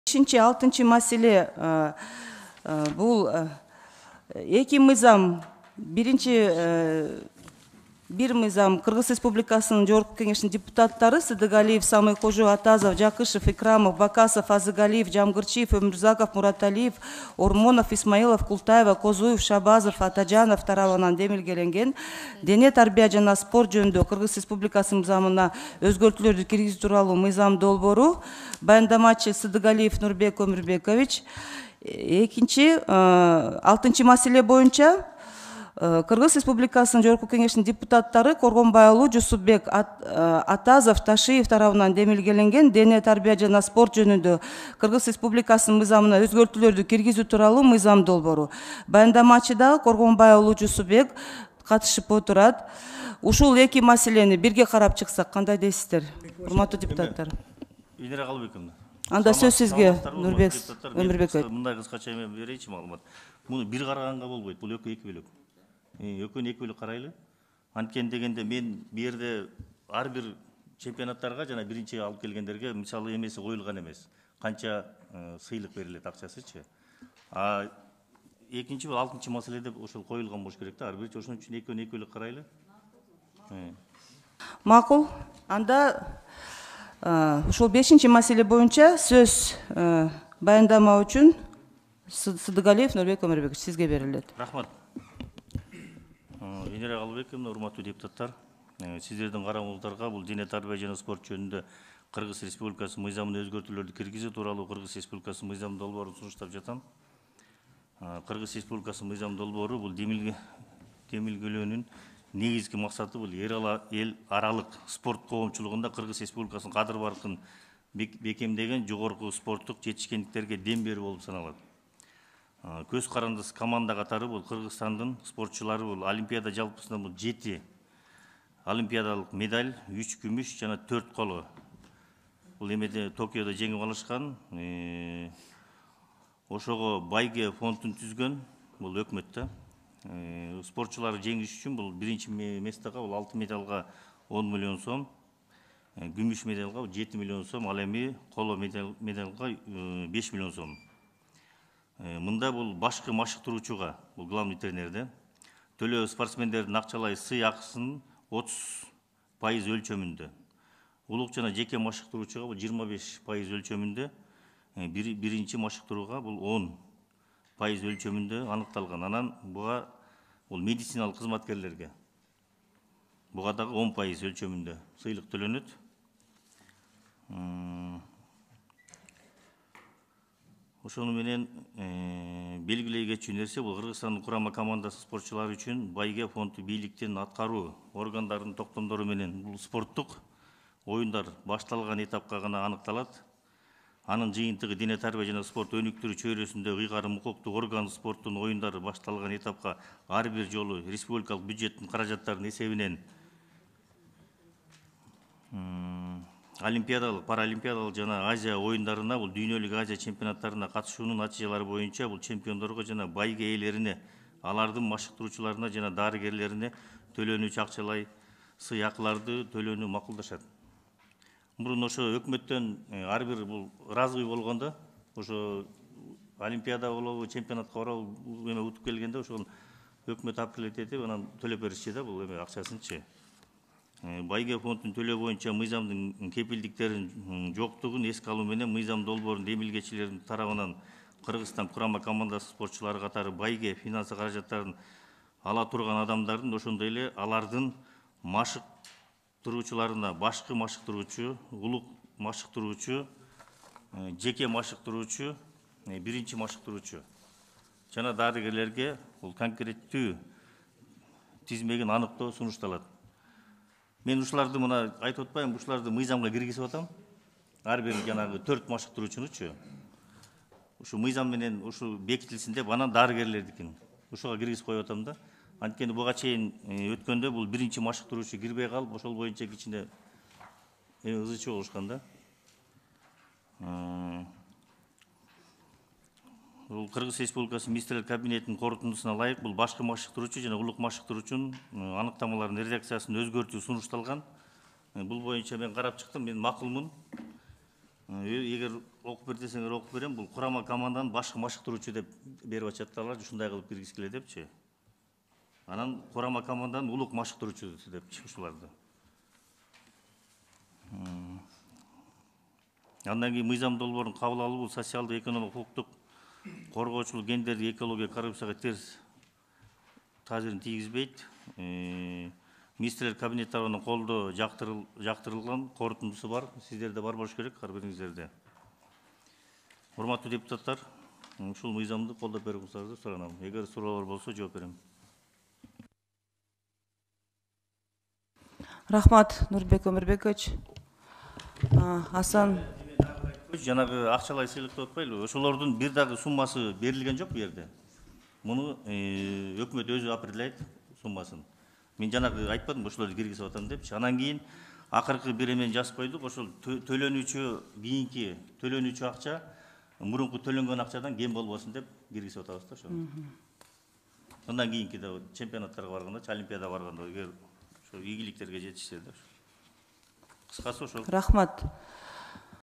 5-6 маселе бул эки мыйзам. Бир мыйзам Кыргыз Республикасынын Жогорку Кеңешинин депутаттары Сыдыгалиев, Самыйкожо, Атазов, Жакышев, Икрамов, Бакасов, Азыгалиев, Жамгырчиев, Өмүрзаков, Мураталиев, Ормонов, Исмаилов, Култаева, Козуев, Шабазов, Атажанов тарабынан демилгеленген дене тарбия жана спорт жөнүндө Кыргыз Республикасынын мыйзамына өзгөртүүлөрдү киргизүү тууралуу мыйзам долбоору. Баяндамачы Сыдыгалиев Нурбек Өмүрбекович. Экинчи 6 маселе боюнча Кыргыз Республикасынын Жогорку Кеңешинин депутаттары Коргонбайұлы, Жусупбек, Атазов, Ташиев тарабынан демилгеленген дене тарбия жана спорт жөнүндө Кыргыз Республикасынын мыйзамына өзгөртүүлөрдү киргизүү тууралуу мыйзам долбоору. Баяндамачы да Коргонбайұлы, Жусупбек катышып отурат. Ушул эки маселени бирге карап чыксак кандай дейсиздер, урматтуу депутаттар? Инера Калыбековна. Анда сөз сизге, Нурбек Өмүрбекович. Мындай кыскача мен берейинчи маалымат. Муну бир караганга болбойт. Бул эки бөлөк. Экөөнү эки бөлөк карайлы. Анткени дегенде мен бу жерде ар бир чемпионаттарга жана биринчи алып келгендерге мисалы эмеси коюлган эмес. Канча сыйлык берилет акчасычы. А экинчи 6 маселеде ошол коюлган болуш керек да. Ар бир ошон үчүн экөөнү эки бөлөк карайлы. Макул. Анда ушул 5 маселе боюнча сөз баяндама үчүн Сыдыгалиев Нурбек Өмүрбекович сизге берилет. Рахмат. Инера Калыбековна, урматтуу депутаттар, сиздердин карооңуздарга бул дене тарбия жана спорт жөнүндө Кыргыз Республикасынын мыйзамына өзгөртүүлөрдү киргизүү тууралуу Кыргыз Республикасынын мыйзам долбоорун сунуштап жатам. Кыргыз Республикасынын мыйзам долбоору бул демилгелөөнүн негизги максаты бул эл аралык спорт коомчулугунда Кыргыз Республикасынын кадыр баркын бекемдеген жогорку спорттук жетишкендиктерге дем берүү болуп саналат. Көз карандысы команда катары бул Кыргызстандын спортчулары бул Олимпиада жалпысында бул 7 олимпиадалык медаль, 3 күмүш жана 4 коло. Бул эмеде Токиодо жеңип алышкан. Ошого Байге фондун түзгөн бул өкмөт да. Спортчулар жеңиш үчүн бул биринчи местага бул 6 медалга 10 миллион сом, күмүш медалга 7 миллион сом, ал эми коло медалга 5 миллион сом. Мында бул башкы машыктыруучуга, бул главный тренерде, төлөө спортсмендердин акчалай сый акысын 30% өлчөмүндө. Улук жана жеке машыктыруучуга бул 25% өлчөмүндө, биринчи машыктырууга бул 10% өлчөмүндө аныкталган. Анан буга бул медициналык кызматкерлерге буга дагы 10% өлчөмүндө сыйлык төлөнөт. Ошону менен белгилей кетчү нерсе бул Кыргызстандын курама командасы спортчулары үчүн Байге фонду бийликтин аткаруу органдарынын токтомдору менен бул спорттук оюндар башталган этапка гана аныкталат. Анын жыйынтыгы дене тарбия жана спорт өнүктүрүү чөйрөсүндө ыйгарым укуктук орган спорттун оюндары башталган этапка ар бир жолу республикалык бюджеттин каражаттарынын эсебинен олимпиадалык, паралимпиадалык жана Азия оюндарына, бул дүйнөлүк Азия чемпионаттарына катышуунун натыйжалары боюнча бул чемпиондорго жана байге ээлерине, алардын машыктыруучуларына жана дарыгерлерине төлөнүүчү акчалай сый акыларды төлөөнү макулдашат. Мурун ошо өкмөттөн ар бир бул ыраазы болгондо, ошо олимпиада болобу, чемпионатка барабы эме утуп келгенде ошол өкмөт апрелет этип анан төлөп беришчи да бул эме акчасынчы. Байге фондун төлөө боюнча мыйзамдын кепилдиктерин жоктугун эске алуу менен мыйзам долбоорун демилгечилердин тарабынан Кыргызстан курама командасы спортчулары катары байге финансы каражаттарын ала турган адамдардын, ошондой эле алардын машыктыруучуларына башкы машыктыруучу, улук машыктыруучу, жеке машыктыруучу, биринчи машыктыруучу жана дарыгерлерге бул конкреттүү тизмегин аныктоо сунушталат. Мен ушуларды мына айтып атпайм, ушуларды мыйзамга киргизип атам. Ар бир жанагы 4 машыктыруучунучу. Ушу мыйзам менен ушу бекитилсин деп анан дарыгерлердикин ушуга киргизип коюп атам да. Анткени буга чейин өткөндө бул биринчи машыктыруучу кирбей калып, ошол боюнча кичине ызы чуу болушкан да. Бул Кыргыз Республикасы министрлер кабинетинин корутундусуна ылайык бул башкы машыктыруучу жана улук машыктыруучунун аныктамаларынын редакциясын өзгөртүү сунушталган. Бул боюнча мен карап чыктым, мен макулмун. Егер окуп бер десеңер окуп берем, бул курама команданын башкы машыктыруучу деп берип атышаттар, ушундай кылып киргиз келе депчи. Анан курама команданын улук машыктыруучусу деп ушуларды. Андан кийин мыйзам долбоорун кабыл алуу социалдык, экономикалык, укуктук коргоочулук, гендердик, экология, коррупцияга терс таасирин тийгизбейт. Министрлер кабинет тарабынан колдоо жактырылган корутундусу бар. Сиздерде бар болуш керек, ар бириңиздерде. Урматтуу депутаттар, ушул мыйзамды колдоп бериңиздерди суранам. Эгер суроолор болсо жооп берем. Рахмат, Нурбек Өмүрбекович. Асан. Жанагы акчалай сыйлык деп атпайлыбы? Ошолордун бир дагы суммасы берилген жок бу жерде. Муну өкмөт өзү определяйт суммасын. Мен жанагы айтпадым, ошолорду киргизип атам депчи. Анан кийин акыркы бир эмени жазып койдук. Ошол төлөнүүчү кийинки төлөнүүчү акча мурунку төлөнгөн акчадан кем болбосун деп киргизип атабыз да ошону. Андан кийинки да чемпионаттарга барганда, олимпиадага барганда эгер ошо ийгиликтерге жетишсе да. Кыскасы ошол. Рахмат.